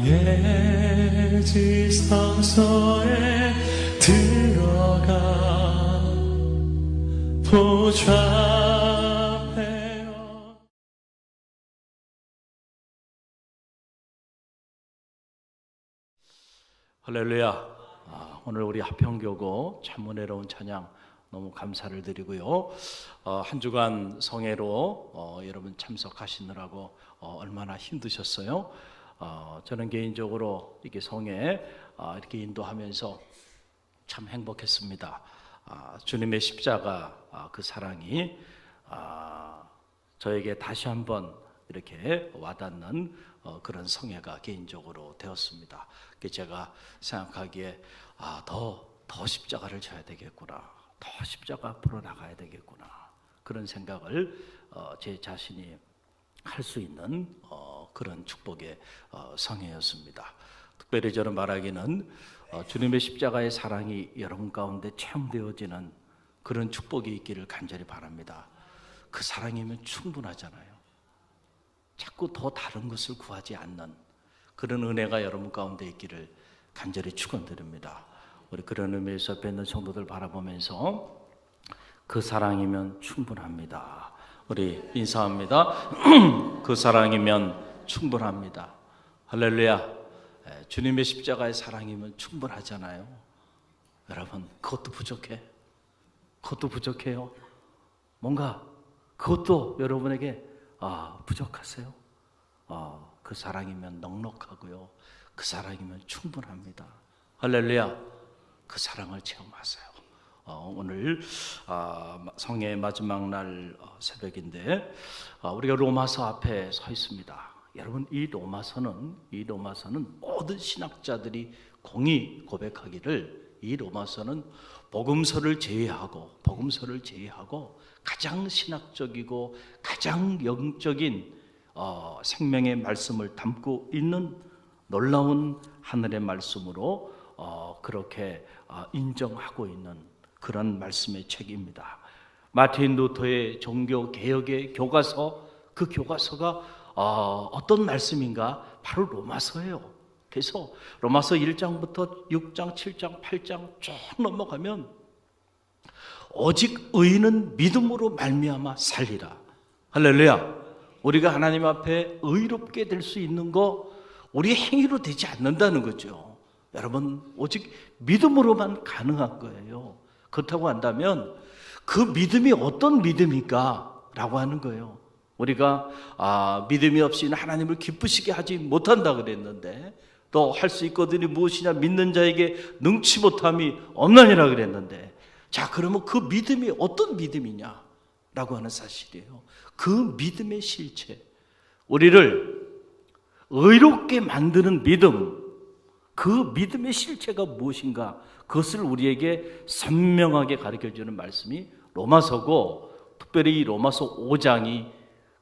나의 지성소에 들어가 보좌하며. 할렐루야. 오늘 우리 하평교구 참 은혜로운 찬양 너무 감사를 드리고요. 한 주간 성회로 여러분 참석하시느라고 얼마나 힘드셨어요? 저는 개인적으로 이렇게 성회 이렇게 인도하면서 참 행복했습니다. 주님의 십자가 그 사랑이 저에게 다시 한번 이렇게 와닿는 그런 성회가 개인적으로 되었습니다. 제가 생각하기에 더 십자가를 져야 되겠구나, 더 십자가 앞으로 나가야 되겠구나, 그런 생각을 제 자신이 할 수 있는 그런 축복의 성회였습니다. 특별히 저는 말하기는 주님의 십자가의 사랑이 여러분 가운데 체험되어지는 그런 축복이 있기를 간절히 바랍니다. 그 사랑이면 충분하잖아요. 자꾸 더 다른 것을 구하지 않는 그런 은혜가 여러분 가운데 있기를 간절히 축원드립니다. 우리 그런 의미에서 옆에 있는 성도들 바라보면서 그 사랑이면 충분합니다. 우리 인사합니다. 그 사랑이면 충분합니다. 할렐루야. 주님의 십자가의 사랑이면 충분하잖아요. 여러분, 그것도 부족해. 그것도 부족해요. 뭔가 그것도 여러분에게 부족하세요. 그 사랑이면 넉넉하고요. 그 사랑이면 충분합니다. 할렐루야. 그 사랑을 체험하세요. 오늘 성의 마지막 날 새벽인데 우리가 로마서 앞에 서 있습니다. 여러분, 이 로마서는 모든 신학자들이 공히 고백하기를 이 로마서는 복음서를 제외하고 가장 신학적이고 가장 영적인 생명의 말씀을 담고 있는 놀라운 하늘의 말씀으로 그렇게 인정하고 있는 그런 말씀의 책입니다. 마틴 루터의 종교 개혁의 교과서, 그 교과서가 어떤 말씀인가? 바로 로마서예요. 그래서 로마서 1장부터 6장, 7장, 8장 쭉 넘어가면 오직 의인은 믿음으로 말미암아 살리라. 할렐루야. 우리가 하나님 앞에 의롭게 될 수 있는 거 우리의 행위로 되지 않는다는 거죠. 여러분, 오직 믿음으로만 가능한 거예요. 그렇다고 한다면 그 믿음이 어떤 믿음일까? 라고 하는 거예요. 우리가 믿음이 없이는 하나님을 기쁘시게 하지 못한다 그랬는데, 또 할 수 있거든이 무엇이냐? 믿는 자에게 능치 못함이 없느니라 그랬는데, 자, 그러면 그 믿음이 어떤 믿음이냐? 라고 하는 사실이에요. 그 믿음의 실체, 우리를 의롭게 만드는 믿음, 그 믿음의 실체가 무엇인가? 그것을 우리에게 선명하게 가르쳐주는 말씀이 로마서고, 특별히 이 로마서 5장이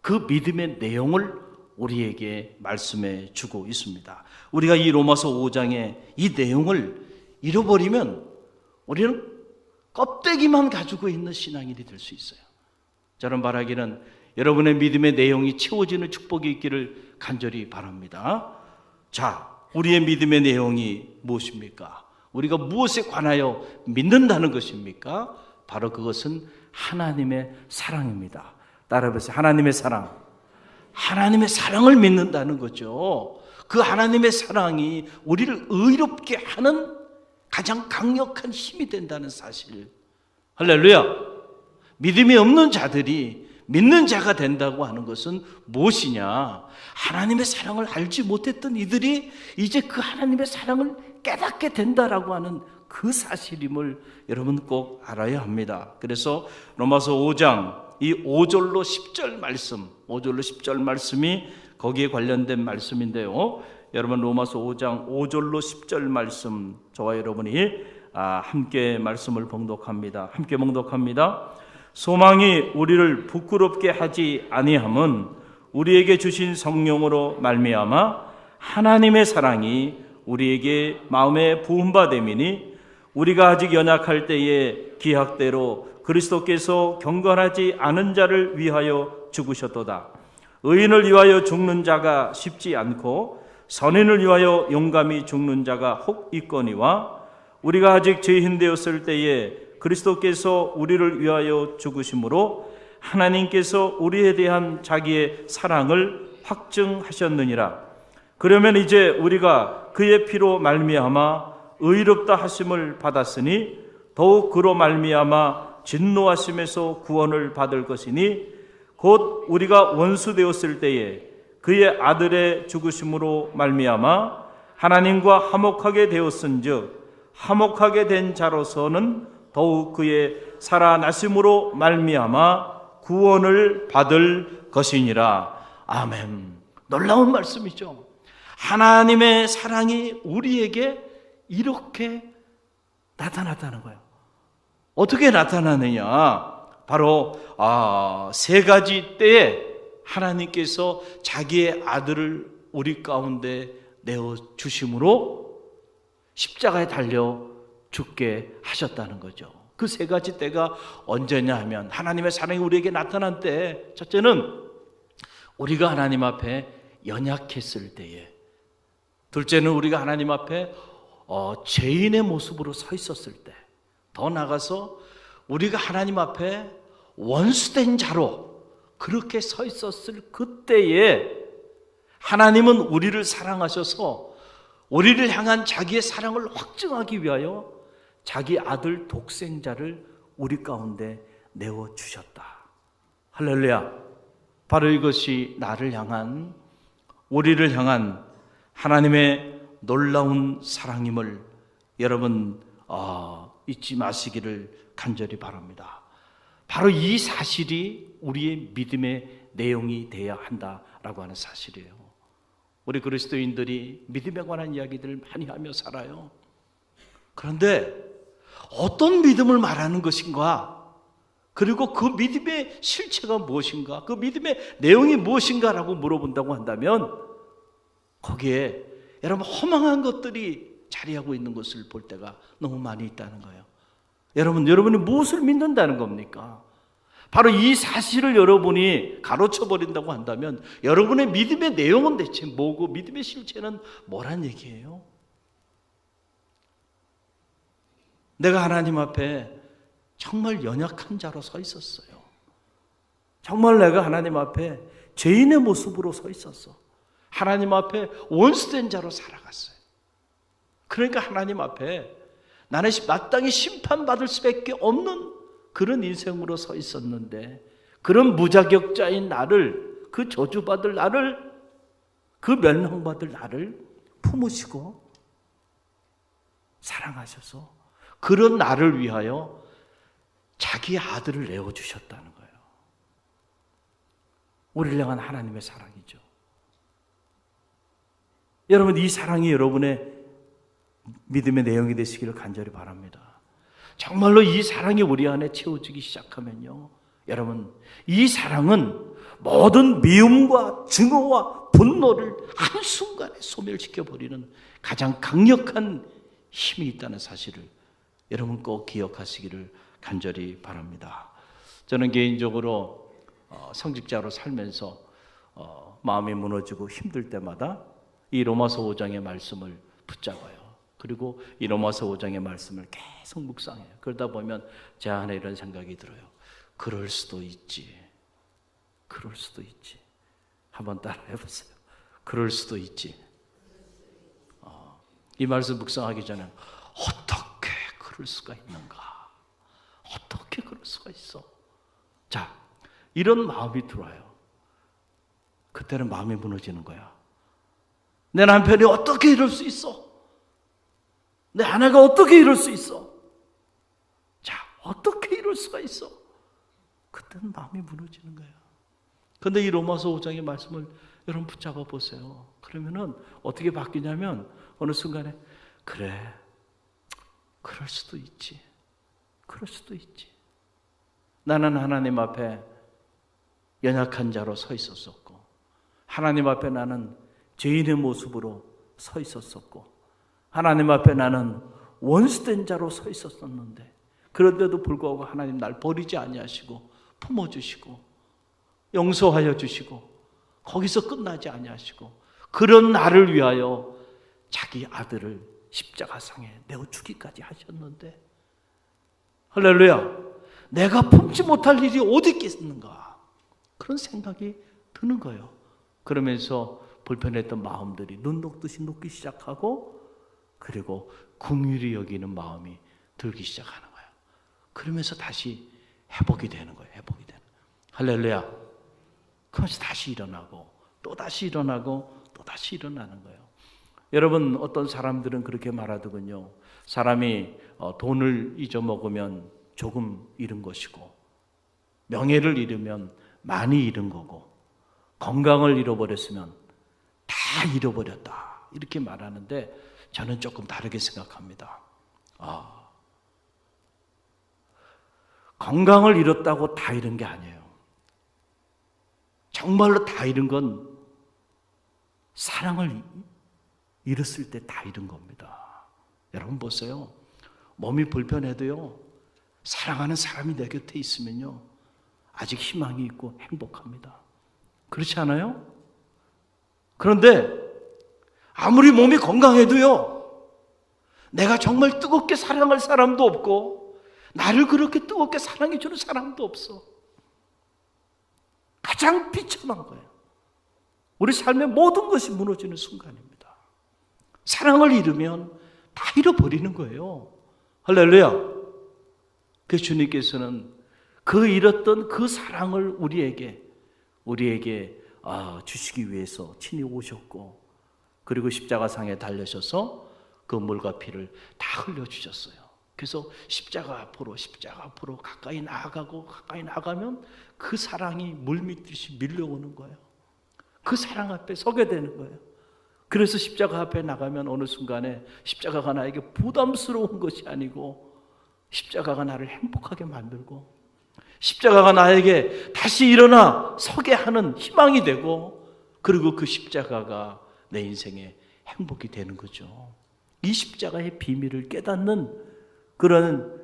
그 믿음의 내용을 우리에게 말씀해 주고 있습니다. 우리가 이 로마서 5장의 이 내용을 잃어버리면 우리는 껍데기만 가지고 있는 신앙인이 될 수 있어요. 저는 바라기는 여러분의 믿음의 내용이 채워지는 축복이 있기를 간절히 바랍니다. 자, 우리의 믿음의 내용이 무엇입니까? 우리가 무엇에 관하여 믿는다는 것입니까? 바로 그것은 하나님의 사랑입니다. 따라해보세요. 하나님의 사랑. 하나님의 사랑을 믿는다는 거죠. 그 하나님의 사랑이 우리를 의롭게 하는 가장 강력한 힘이 된다는 사실. 할렐루야. 믿음이 없는 자들이 믿는 자가 된다고 하는 것은 무엇이냐? 하나님의 사랑을 알지 못했던 이들이 이제 그 하나님의 사랑을 깨닫게 된다라고 하는 그 사실임을 여러분 꼭 알아야 합니다. 그래서 로마서 5장 이 5절로 10절 말씀이 거기에 관련된 말씀인데요. 여러분, 로마서 5장 5절로 10절 말씀, 저와 여러분이 함께 말씀을 봉독합니다. 함께 봉독합니다. 소망이 우리를 부끄럽게 하지 아니함은 우리에게 주신 성령으로 말미암아 하나님의 사랑이 우리에게 마음에 부음받음이니, 우리가 아직 연약할 때에 기약대로 그리스도께서 경건하지 않은 자를 위하여 죽으셨도다. 의인을 위하여 죽는 자가 쉽지 않고 선인을 위하여 용감히 죽는 자가 혹 있거니와 우리가 아직 죄인 되었을 때에 그리스도께서 우리를 위하여 죽으심으로 하나님께서 우리에 대한 자기의 사랑을 확증하셨느니라. 그러면 이제 우리가 그의 피로 말미암아 의롭다 하심을 받았으니 더욱 그로 말미암아 진노하심에서 구원을 받을 것이니 곧 우리가 원수 되었을 때에 그의 아들의 죽으심으로 말미암아 하나님과 화목하게 되었은즉 화목하게 된 자로서는 더욱 그의 살아나심으로 말미암아 구원을 받을 것이니라. 아멘. 놀라운 말씀이죠. 하나님의 사랑이 우리에게 이렇게 나타났다는 거예요. 어떻게 나타나느냐? 바로 세 가지 때에 하나님께서 자기의 아들을 우리 가운데 내어 주심으로 십자가에 달려 죽게 하셨다는 거죠. 그 세 가지 때가 언제냐 하면 하나님의 사랑이 우리에게 나타난 때, 첫째는 우리가 하나님 앞에 연약했을 때에, 둘째는 우리가 하나님 앞에 죄인의 모습으로 서 있었을 때, 더 나아가서 우리가 하나님 앞에 원수된 자로 그렇게 서 있었을 그때에 하나님은 우리를 사랑하셔서 우리를 향한 자기의 사랑을 확증하기 위하여 자기 아들 독생자를 우리 가운데 내어주셨다. 할렐루야. 바로 이것이 나를 향한, 우리를 향한 하나님의 놀라운 사랑임을 여러분 잊지 마시기를 간절히 바랍니다. 바로 이 사실이 우리의 믿음의 내용이 되어야 한다라고 하는 사실이에요. 우리 그리스도인들이 믿음에 관한 이야기들을 많이 하며 살아요. 그런데 어떤 믿음을 말하는 것인가, 그리고 그 믿음의 실체가 무엇인가, 그 믿음의 내용이 무엇인가라고 물어본다고 한다면 거기에 여러분 허망한 것들이 자리하고 있는 것을 볼 때가 너무 많이 있다는 거예요. 여러분이 무엇을 믿는다는 겁니까? 바로 이 사실을 여러분이 가로쳐 버린다고 한다면 여러분의 믿음의 내용은 대체 뭐고 믿음의 실체는 뭐란 얘기예요? 내가 하나님 앞에 정말 연약한 자로 서 있었어요. 정말 내가 하나님 앞에 죄인의 모습으로 서 있었어. 하나님 앞에 원수된 자로 살아갔어요. 그러니까 하나님 앞에 나는 마땅히 심판받을 수밖에 없는 그런 인생으로 서 있었는데, 그런 무자격자인 나를, 그 저주받을 나를, 그 멸망받을 나를 품으시고 사랑하셔서 그런 나를 위하여 자기 아들을 내어주셨다는 거예요. 우리를 향한 하나님의 사랑이죠. 여러분, 이 사랑이 여러분의 믿음의 내용이 되시기를 간절히 바랍니다. 정말로 이 사랑이 우리 안에 채워지기 시작하면요, 여러분, 이 사랑은 모든 미움과 증오와 분노를 한순간에 소멸시켜버리는 가장 강력한 힘이 있다는 사실을 여러분 꼭 기억하시기를 간절히 바랍니다. 저는 개인적으로 성직자로 살면서 마음이 무너지고 힘들 때마다 이 로마서 5장의 말씀을 붙잡아요. 그리고 이 로마서 5장의 말씀을 계속 묵상해요. 그러다 보면 제 안에 이런 생각이 들어요. 그럴 수도 있지. 그럴 수도 있지. 한번 따라 해보세요. 그럴 수도 있지. 이 말씀 묵상하기 전에 어떻게 그럴 수가 있는가? 어떻게 그럴 수가 있어? 자, 이런 마음이 들어요. 그때는 마음이 무너지는 거야. 내 남편이 어떻게 이럴 수 있어? 내 아내가 어떻게 이럴 수 있어? 자, 어떻게 이럴 수가 있어? 그때는 마음이 무너지는 거예요. 그런데 이 로마서 5장의 말씀을 여러분 붙잡아 보세요. 그러면은 어떻게 바뀌냐면 어느 순간에 그래, 그럴 수도 있지. 그럴 수도 있지. 나는 하나님 앞에 연약한 자로 서 있었었고, 하나님 앞에 나는 죄인의 모습으로 서 있었었고, 하나님 앞에 나는 원수된 자로 서 있었었는데, 그런데도 불구하고 하나님 날 버리지 아니하시고 품어주시고 용서하여 주시고 거기서 끝나지 아니하시고 그런 나를 위하여 자기 아들을 십자가상에 내어 주기까지 하셨는데, 할렐루야, 내가 품지 못할 일이 어디 있겠는가, 그런 생각이 드는 거예요. 그러면서 불편했던 마음들이 눈 녹듯이 녹기 시작하고, 그리고 긍휼히 여기는 마음이 들기 시작하는 거예요. 그러면서 다시 회복이 되는 거예요. 회복이 되는 거예요. 할렐루야. 그러면서 다시 일어나고 또 다시 일어나고 또 다시 일어나는 거예요. 여러분, 어떤 사람들은 그렇게 말하더군요. 사람이 돈을 잊어먹으면 조금 잃은 것이고, 명예를 잃으면 많이 잃은 거고, 건강을 잃어버렸으면 다 잃어버렸다, 이렇게 말하는데 저는 조금 다르게 생각합니다. 건강을 잃었다고 다 잃은 게 아니에요. 정말로 다 잃은 건 사랑을 잃었을 때 다 잃은 겁니다. 여러분 보세요. 몸이 불편해도요, 사랑하는 사람이 내 곁에 있으면요, 아직 희망이 있고 행복합니다. 그렇지 않아요? 그런데 아무리 몸이 건강해도요, 내가 정말 뜨겁게 사랑할 사람도 없고 나를 그렇게 뜨겁게 사랑해 주는 사람도 없어. 가장 비참한 거예요. 우리 삶의 모든 것이 무너지는 순간입니다. 사랑을 잃으면 다 잃어버리는 거예요. 할렐루야. 그래서 주님께서는 그 잃었던 그 사랑을 우리에게 주시기 위해서 친히 오셨고, 그리고 십자가상에 달려셔서 그 물과 피를 다 흘려주셨어요. 그래서 십자가 앞으로 가까이 나아가면 그 사랑이 물밀듯이 밀려오는 거예요. 그 사랑 앞에 서게 되는 거예요. 그래서 십자가 앞에 나가면 어느 순간에 십자가가 나에게 부담스러운 것이 아니고, 십자가가 나를 행복하게 만들고, 십자가가 나에게 다시 일어나 서게 하는 희망이 되고, 그리고 그 십자가가 내 인생의 행복이 되는 거죠. 이 십자가의 비밀을 깨닫는 그런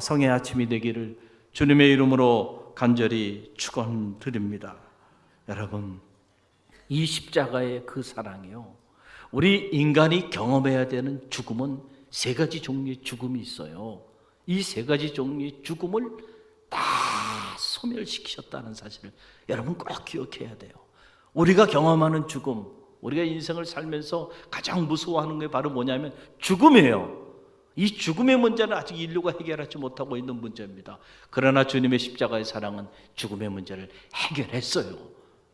성의 아침이 되기를 주님의 이름으로 간절히 축원드립니다. 여러분, 이 십자가의 그 사랑이요, 우리 인간이 경험해야 되는 죽음은 세 가지 종류의 죽음이 있어요. 이 세 가지 종류의 죽음을 다 소멸시키셨다는 사실을 여러분 꼭 기억해야 돼요. 우리가 경험하는 죽음, 우리가 인생을 살면서 가장 무서워하는 게 바로 뭐냐면 죽음이에요. 이 죽음의 문제는 아직 인류가 해결하지 못하고 있는 문제입니다. 그러나 주님의 십자가의 사랑은 죽음의 문제를 해결했어요.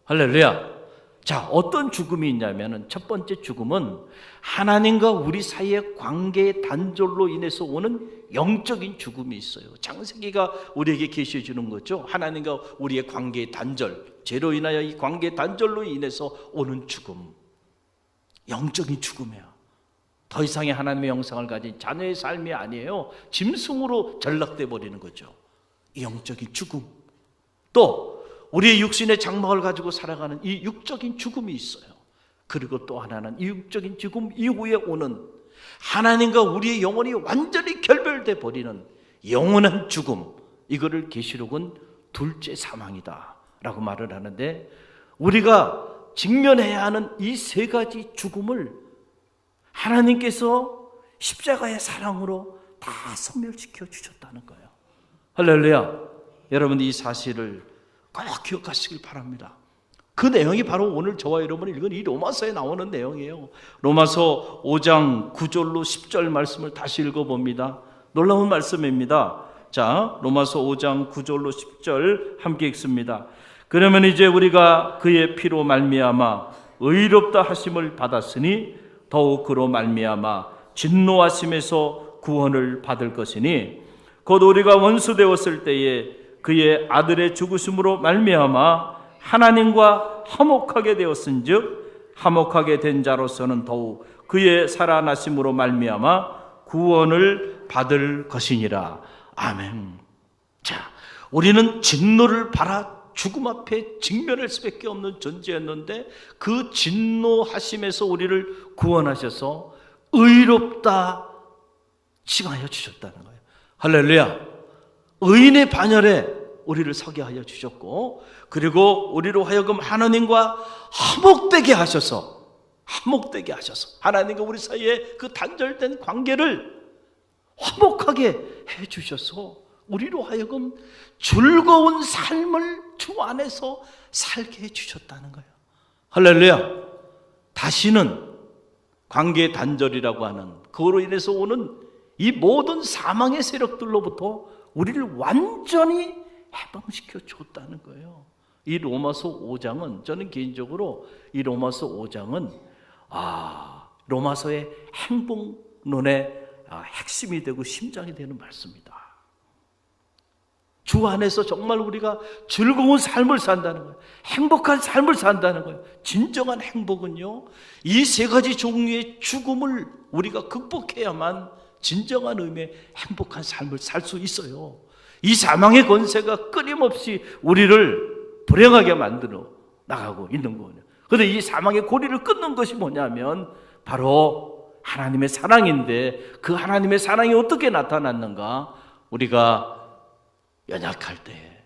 할렐루야. 자, 어떤 죽음이 있냐면, 첫 번째 죽음은 하나님과 우리 사이의 관계의 단절로 인해서 오는 영적인 죽음이 있어요. 창세기가 우리에게 계시해 주는 거죠. 하나님과 우리의 관계의 단절, 죄로 인하여 이 관계의 단절로 인해서 오는 죽음, 영적인 죽음이야. 더 이상의 하나님의 형상을 가진 자녀의 삶이 아니에요. 짐승으로 전락돼 버리는 거죠. 이 영적인 죽음. 또 우리의 육신의 장막을 가지고 살아가는 이 육적인 죽음이 있어요. 그리고 또 하나는 이 육적인 죽음 이후에 오는 하나님과 우리의 영혼이 완전히 결별돼 버리는 영원한 죽음, 이거를 계시록은 둘째 사망이다 라고 말을 하는데, 우리가 직면해야 하는 이 세 가지 죽음을 하나님께서 십자가의 사랑으로 다 소멸시켜 주셨다는 거예요. 할렐루야. 여러분, 이 사실을 꼭 기억하시길 바랍니다. 그 내용이 바로 오늘 저와 여러분이 읽은 이 로마서에 나오는 내용이에요. 로마서 5장 9절로 10절 말씀을 다시 읽어봅니다. 놀라운 말씀입니다. 자, 로마서 5장 9절로 10절 함께 읽습니다. 그러면 이제 우리가 그의 피로 말미암아 의롭다 하심을 받았으니 더욱 그로 말미암아 진노하심에서 구원을 받을 것이니, 곧 우리가 원수 되었을 때에 그의 아들의 죽으심으로 말미암아 하나님과 화목하게 되었은즉, 화목하게 된 자로서는 더욱 그의 살아나심으로 말미암아 구원을 받을 것이니라. 아멘. 자, 우리는 진노를 받아 죽음 앞에 직면할 수밖에 없는 존재였는데, 그 진노하심에서 우리를 구원하셔서 의롭다 칭하여 주셨다는 거예요. 할렐루야. 의인의 반열에 우리를 서게 하여 주셨고, 그리고 우리로 하여금 하나님과 화목되게 하셔서 화목되게 하셔서 하나님과 우리 사이에 그 단절된 관계를 화목하게 해주셔서 우리로 하여금 즐거운 삶을 주 안에서 살게 해주셨다는 거예요. 할렐루야. 다시는 관계 단절이라고 하는 그로 인해서 오는 이 모든 사망의 세력들로부터 우리를 완전히 해방시켜 줬다는 거예요. 이 로마서 5장은 저는 개인적으로 이 로마서 5장은 로마서의 행복론의 핵심이 되고 심장이 되는 말씀이다. 주 안에서 정말 우리가 즐거운 삶을 산다는 거예요. 행복한 삶을 산다는 거예요. 진정한 행복은요, 이 세 가지 종류의 죽음을 우리가 극복해야만 진정한 의미의 행복한 삶을 살 수 있어요. 이 사망의 권세가 끊임없이 우리를 불행하게 만들어 나가고 있는 거예요. 그런데 이 사망의 고리를 끊는 것이 뭐냐면 바로 하나님의 사랑인데, 그 하나님의 사랑이 어떻게 나타났는가? 우리가 연약할 때,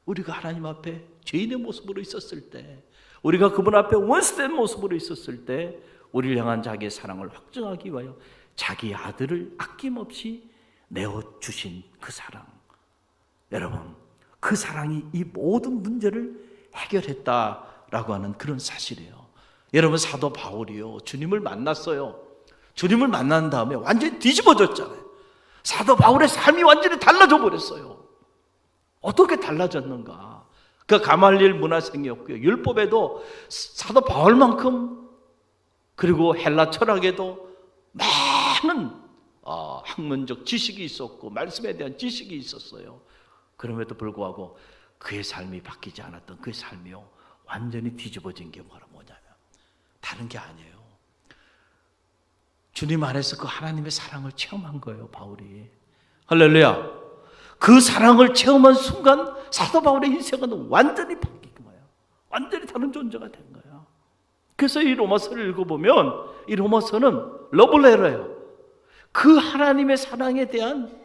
우리가 하나님 앞에 죄인의 모습으로 있었을 때, 우리가 그분 앞에 원수된 모습으로 있었을 때 우리를 향한 자기의 사랑을 확증하기 위하여 자기 아들을 아낌없이 내어주신 그 사랑, 여러분, 그 사랑이 이 모든 문제를 해결했다라고 하는 그런 사실이에요. 여러분, 사도 바울이요, 주님을 만났어요. 주님을 만난 다음에 완전히 뒤집어졌잖아요. 사도 바울의 삶이 완전히 달라져 버렸어요. 어떻게 달라졌는가? 그 가말리엘 문화생이었고요, 율법에도 사도 바울만큼, 그리고 헬라 철학에도 많은 학문적 지식이 있었고 말씀에 대한 지식이 있었어요. 그럼에도 불구하고 그의 삶이 바뀌지 않았던 그의 삶이요, 완전히 뒤집어진 게 뭐냐면 다른 게 아니에요. 주님 안에서 그 하나님의 사랑을 체험한 거예요, 바울이. 할렐루야. 그 사랑을 체험한 순간 사도 바울의 인생은 완전히 바뀐 거예요. 완전히 다른 존재가 된 거예요. 그래서 이 로마서를 읽어보면 이 로마서는 러블레터예요. 그 하나님의 사랑에 대한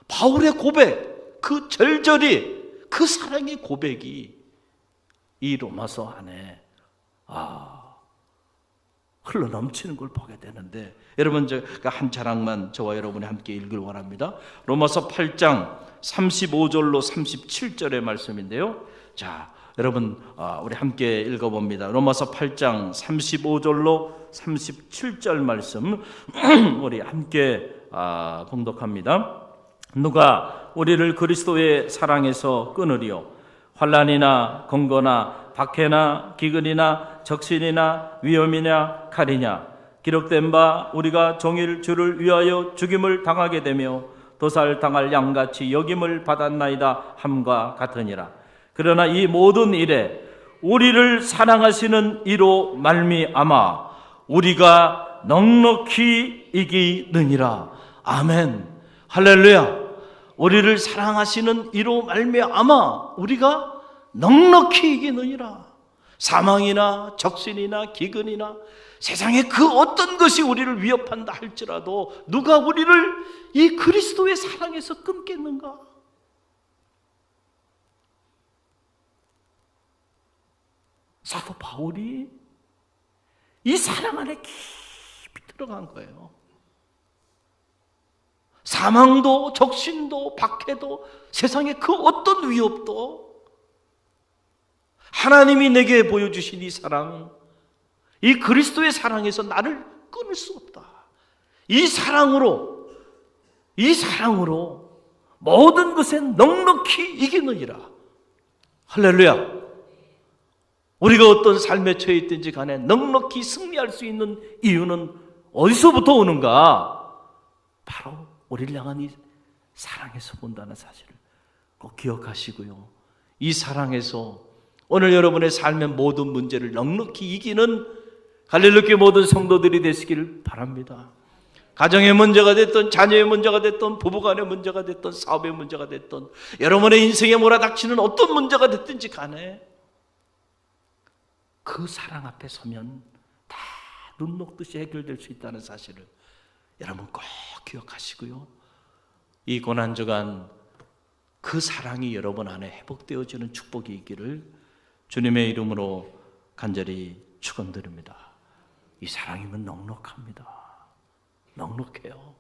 바울의 고백, 그 절절히 그 사랑의 고백이 이 로마서 안에 흘러넘치는 걸 보게 되는데, 여러분, 제가 한 자락만 저와 여러분이 함께 읽길 원합니다. 로마서 8장 35절로 37절의 말씀인데요. 자, 여러분, 우리 함께 읽어봅니다. 로마서 8장 35절로 37절 말씀 우리 함께 봉독합니다. 누가 우리를 그리스도의 사랑에서 끊으리요? 환난이나 공고나 박해나 기근이나 적신이나 위험이냐 칼이냐, 기록된 바 우리가 종일 주를 위하여 죽임을 당하게 되며 도살당할 양같이 여김을 받았나이다 함과 같으니라. 그러나 이 모든 일에 우리를 사랑하시는 이로 말미암아 우리가 넉넉히 이기느니라. 아멘. 할렐루야. 우리를 사랑하시는 이로 말미암아 우리가 넉넉히 이기느니라. 사망이나 적신이나 기근이나 세상에 그 어떤 것이 우리를 위협한다 할지라도 누가 우리를 이 그리스도의 사랑에서 끊겠는가? 사도 바울이 이 사랑 안에 깊이 들어간 거예요. 사망도 적신도 박해도 세상의 그 어떤 위협도 하나님이 내게 보여주신 이 사랑, 이 그리스도의 사랑에서 나를 끊을 수 없다. 이 사랑으로 모든 것에 넉넉히 이기느니라. 할렐루야. 우리가 어떤 삶에 처해 있든지 간에 넉넉히 승리할 수 있는 이유는 어디서부터 오는가? 바로 우리를 향한 이 사랑에서 본다는 사실을 꼭 기억하시고요. 이 사랑에서 오늘 여러분의 삶의 모든 문제를 넉넉히 이기는 갈릴리교회 모든 성도들이 되시기를 바랍니다. 가정의 문제가 됐든 자녀의 문제가 됐든 부부간의 문제가 됐든 사업의 문제가 됐든 여러분의 인생에 몰아닥치는 어떤 문제가 됐든지 간에 그 사랑 앞에 서면 다 눈 녹듯이 해결될 수 있다는 사실을 여러분 꼭 기억하시고요. 이 고난주간 그 사랑이 여러분 안에 회복되어지는 축복이 있기를 주님의 이름으로 간절히 축원드립니다. 이 사랑이면 넉넉합니다. 넉넉해요.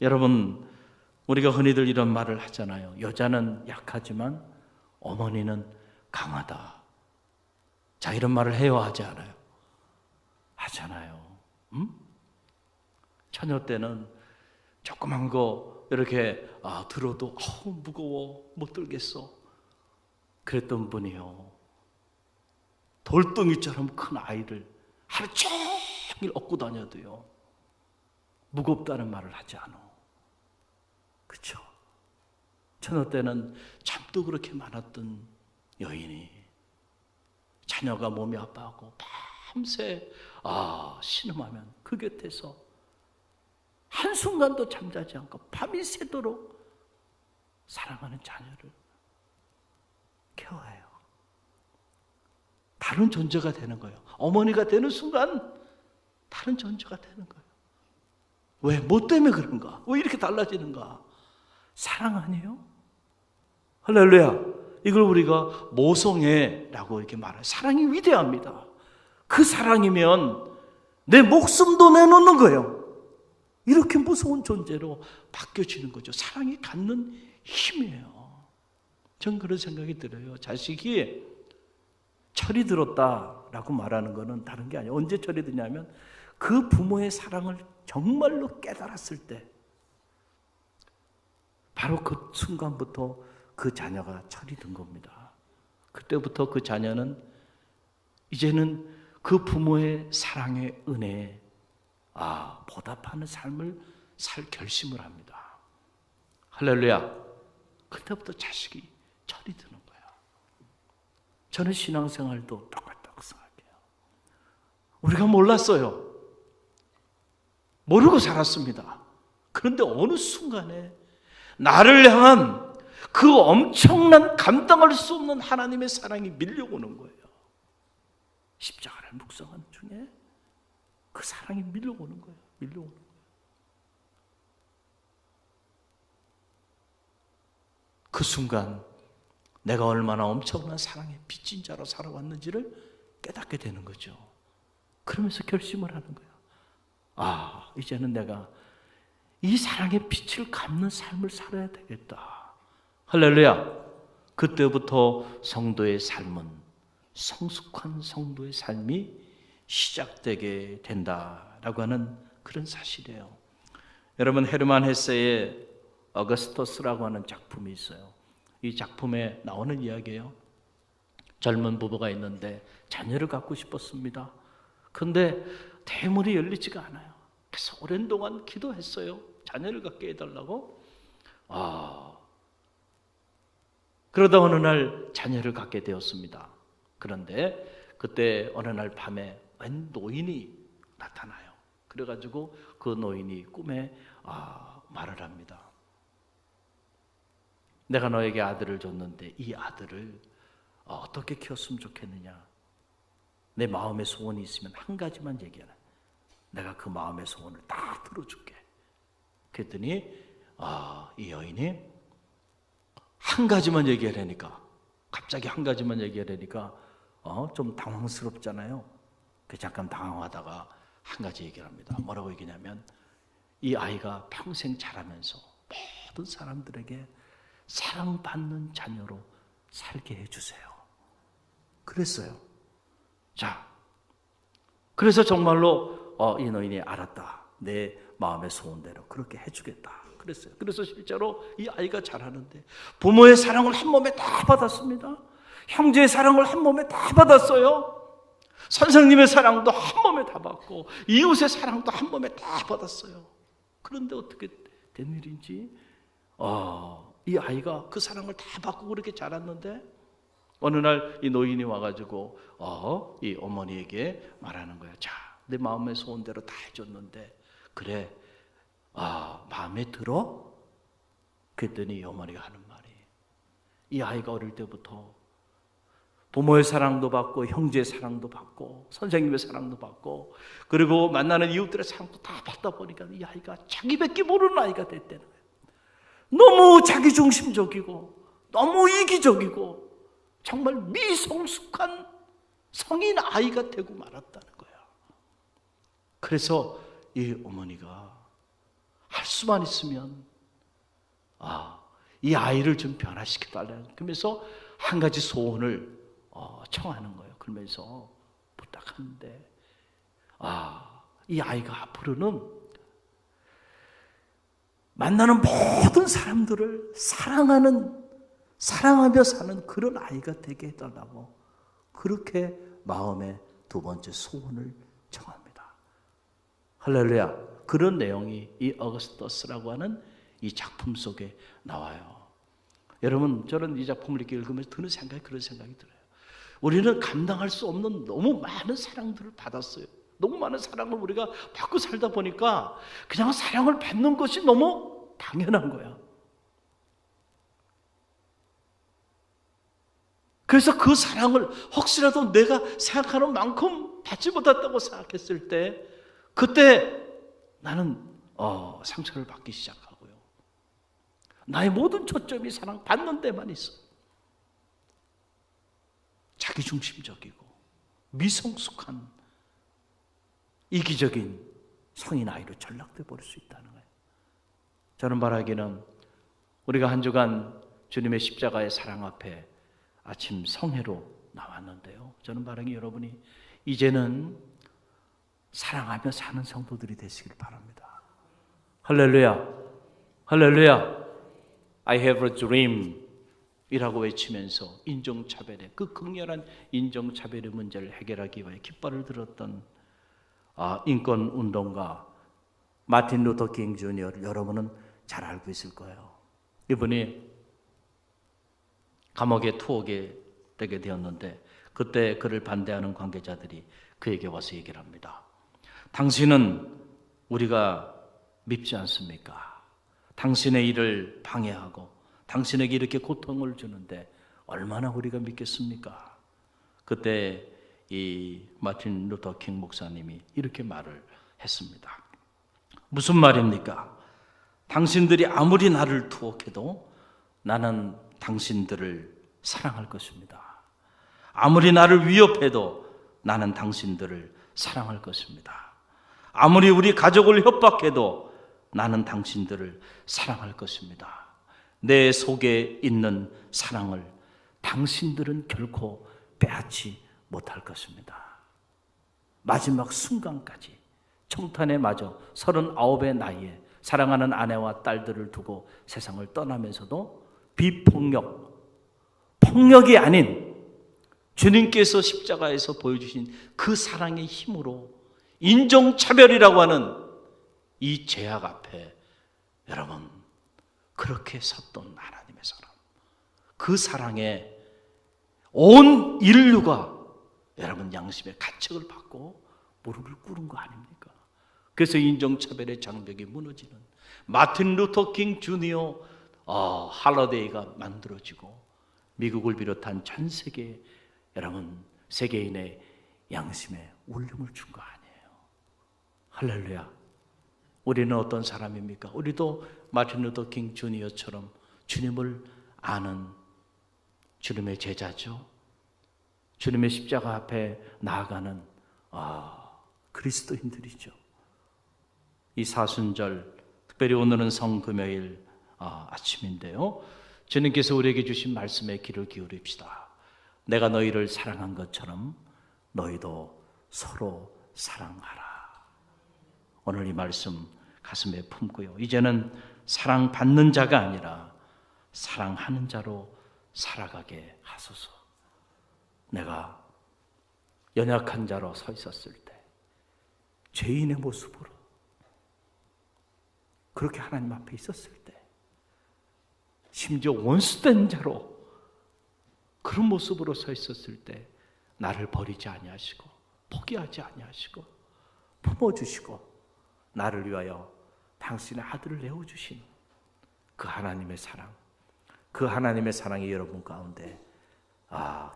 여러분, 우리가 흔히들 이런 말을 하잖아요. 여자는 약하지만 어머니는 강하다. 자, 이런 말을 해요, 하지 않아요? 하잖아요. 처녀 때는 조그만 거 이렇게 들어도 무거워, 못 들겠어. 그랬던 분이요, 돌덩이처럼 큰 아이를 하루 종일 업고 다녀도요 무겁다는 말을 하지 않아. 그렇죠? 처녀 때는 잠도 그렇게 많았던 여인이 자녀가 몸이 아파하고 밤새 신음하면 그 곁에서 한순간도 잠자지 않고 밤이 새도록 사랑하는 자녀를 케어해요. 다른 존재가 되는 거예요. 어머니가 되는 순간 다른 존재가 되는 거예요. 왜? 뭐 때문에 그런가? 왜 이렇게 달라지는가? 사랑 아니에요? 할렐루야. 이걸 우리가 모성애라고 이렇게 말해요. 사랑이 위대합니다. 그 사랑이면 내 목숨도 내놓는 거예요. 이렇게 무서운 존재로 바뀌어지는 거죠. 사랑이 갖는 힘이에요. 전 그런 생각이 들어요. 자식이 철이 들었다라고 말하는 것은 다른 게 아니에요. 언제 철이 드냐면 그 부모의 사랑을 정말로 깨달았을 때, 바로 그 순간부터 그 자녀가 철이 든 겁니다. 그때부터 그 자녀는 이제는 그 부모의 사랑의 은혜에 보답하는 삶을 살 결심을 합니다. 할렐루야. 그때부터 자식이 철이 드는 거예요. 저는 신앙생활도 똑같다고 생각해요. 우리가 몰랐어요. 모르고 살았습니다. 그런데 어느 순간에 나를 향한 그 엄청난 감당할 수 없는 하나님의 사랑이 밀려오는 거예요. 십자가를 묵상하는 중에 그 사랑이 밀려오는 거예요. 밀려오는 거예요. 그 순간 내가 얼마나 엄청난 사랑의 빚진 자로 살아왔는지를 깨닫게 되는 거죠. 그러면서 결심을 하는 거예요. 이제는 내가 이 사랑의 빛을 갚는 삶을 살아야 되겠다. 할렐루야. 그때부터 성도의 삶은 성숙한 성도의 삶이 시작되게 된다라고 하는 그런 사실이에요. 여러분, 헤르만 헤세의 어거스터스라고 하는 작품이 있어요. 이 작품에 나오는 이야기예요. 젊은 부부가 있는데 자녀를 갖고 싶었습니다. 그런데 대문이 열리지가 않아요. 그래서 오랜 동안 기도했어요. 자녀를 갖게 해달라고. 그러다 어느 날 자녀를 갖게 되었습니다. 그런데 그때 어느 날 밤에 웬 노인이 나타나요. 그래가지고 그 노인이 꿈에 말을 합니다. 내가 너에게 아들을 줬는데 이 아들을 어떻게 키웠으면 좋겠느냐. 내 마음의 소원이 있으면 한 가지만 얘기하라. 내가 그 마음의 소원을 다 들어줄게. 그랬더니 이 여인이 한 가지만 얘기하려니까, 갑자기 한 가지만 얘기하려니까 좀 당황스럽잖아요. 잠깐 당황하다가 한 가지 얘기를 합니다. 뭐라고 얘기냐면, 이 아이가 평생 자라면서 모든 사람들에게 사랑받는 자녀로 살게 해주세요. 그랬어요. 자, 그래서 정말로 이 노인이 알았다. 내 마음의 소원대로 그렇게 해주겠다. 그랬어요. 그래서 실제로 이 아이가 자라는데 부모의 사랑을 한 몸에 다 받았습니다. 형제의 사랑을 한 몸에 다 받았어요. 선생님의 사랑도 한 몸에 다 받고 이웃의 사랑도 한 몸에 다 받았어요. 그런데 어떻게 된 일인지 이 아이가 그 사랑을 다 받고 그렇게 자랐는데 어느 날 이 노인이 와가지고 이 어머니에게 말하는 거예요. 자, 내 마음의 소원대로 다 해줬는데 그래, 마음에 들어? 그랬더니 이 어머니가 하는 말이, 이 아이가 어릴 때부터 부모의 사랑도 받고 형제의 사랑도 받고 선생님의 사랑도 받고 그리고 만나는 이웃들의 사랑도 다 받다 보니까 이 아이가 자기밖에 모르는 아이가 됐다는 거예요. 너무 자기중심적이고 너무 이기적이고 정말 미성숙한 성인 아이가 되고 말았다는 거야. 그래서 이 어머니가 할 수만 있으면 이 아이를 좀 변화시켜 달라는, 그러면서 한 가지 소원을 청하는 거예요. 그러면서 부탁하는데 이 아이가 앞으로는 만나는 모든 사람들을 사랑하며 사는 그런 아이가 되게 해달라고, 그렇게 마음의 두 번째 소원을 청합니다. 할렐루야. 그런 내용이 이 어거스터스라고 하는 이 작품 속에 나와요. 여러분, 저는 이 작품을 이렇게 읽으면서 드는 생각이 그런 생각이 들어요. 우리는 감당할 수 없는 너무 많은 사랑들을 받았어요. 너무 많은 사랑을 우리가 받고 살다 보니까 그냥 사랑을 받는 것이 너무 당연한 거야. 그래서 그 사랑을 혹시라도 내가 생각하는 만큼 받지 못했다고 생각했을 때, 그때 나는 상처를 받기 시작하고요. 나의 모든 초점이 사랑받는 데만 있어. 자기중심적이고 미성숙한 이기적인 성인 아이로 전락돼 버릴 수 있다는 거예요. 저는 바라기는 우리가 한 주간 주님의 십자가의 사랑 앞에 아침 성회로 나왔는데요, 저는 바라기 여러분이 이제는 사랑하며 사는 성도들이 되시길 바랍니다. 할렐루야, 할렐루야. I have a dream 이라고 외치면서 인종차별의, 그 극렬한 인종차별의 문제를 해결하기 위해 깃발을 들었던 인권운동가 마틴 루터 킹 주니어를 여러분은 잘 알고 있을 거예요. 이분이 감옥에 투옥에 되게 되었는데, 그때 그를 반대하는 관계자들이 그에게 와서 얘기를 합니다. 당신은 우리가 밉지 않습니까? 당신의 일을 방해하고 당신에게 이렇게 고통을 주는데 얼마나 우리가 믿겠습니까? 그때 이 마틴 루터 킹 목사님이 이렇게 말을 했습니다. 무슨 말입니까? 당신들이 아무리 나를 투옥해도 나는 당신들을 사랑할 것입니다. 아무리 나를 위협해도 나는 당신들을 사랑할 것입니다. 아무리 우리 가족을 협박해도 나는 당신들을 사랑할 것입니다. 내 속에 있는 사랑을 당신들은 결코 빼앗지 못할 것입니다. 마지막 순간까지 청탄에 맞아 39의 나이에 사랑하는 아내와 딸들을 두고 세상을 떠나면서도 폭력이 아닌 주님께서 십자가에서 보여주신 그 사랑의 힘으로 인종차별이라고 하는 이 죄악 앞에 여러분 그렇게 섰던 하나님의 사랑, 그 사랑에 온 인류가 여러분 양심의 가책을 받고 무릎을 꿇은 거 아닙니까? 그래서 인종차별의 장벽이 무너지는 마틴 루터 킹 주니어 할러데이가 만들어지고 미국을 비롯한 전 세계 여러분 세계인의 양심에 울림을 준 거 아니에요. 할렐루야. 우리는 어떤 사람입니까? 우리도 마틴 루터 킹 주니어처럼 주님을 아는 주님의 제자죠. 주님의 십자가 앞에 나아가는 그리스도인들이죠. 이 사순절, 특별히 오늘은 성금요일 아침인데요, 주님께서 우리에게 주신 말씀에 귀를 기울입시다. 내가 너희를 사랑한 것처럼 너희도 서로 사랑하라. 오늘 이 말씀 가슴에 품고요, 이제는 사랑받는 자가 아니라 사랑하는 자로 살아가게 하소서. 내가 연약한 자로 서 있었을 때 죄인의 모습으로 그렇게 하나님 앞에 있었을 때, 심지어 원수된 자로 그런 모습으로 서 있었을 때 나를 버리지 아니하시고 포기하지 아니하시고 품어주시고 나를 위하여 당신의 아들을 내어주신 그 하나님의 사랑, 그 하나님의 사랑이 여러분 가운데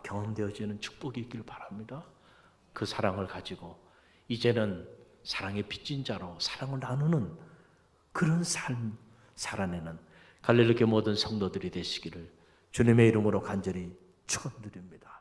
경험되어지는 축복이 있길 바랍니다. 그 사랑을 가지고 이제는 사랑의 빚진 자로 사랑을 나누는 그런 삶 살아내는 갈릴리 교회 모든 성도들이 되시기를 주님의 이름으로 간절히 축원드립니다.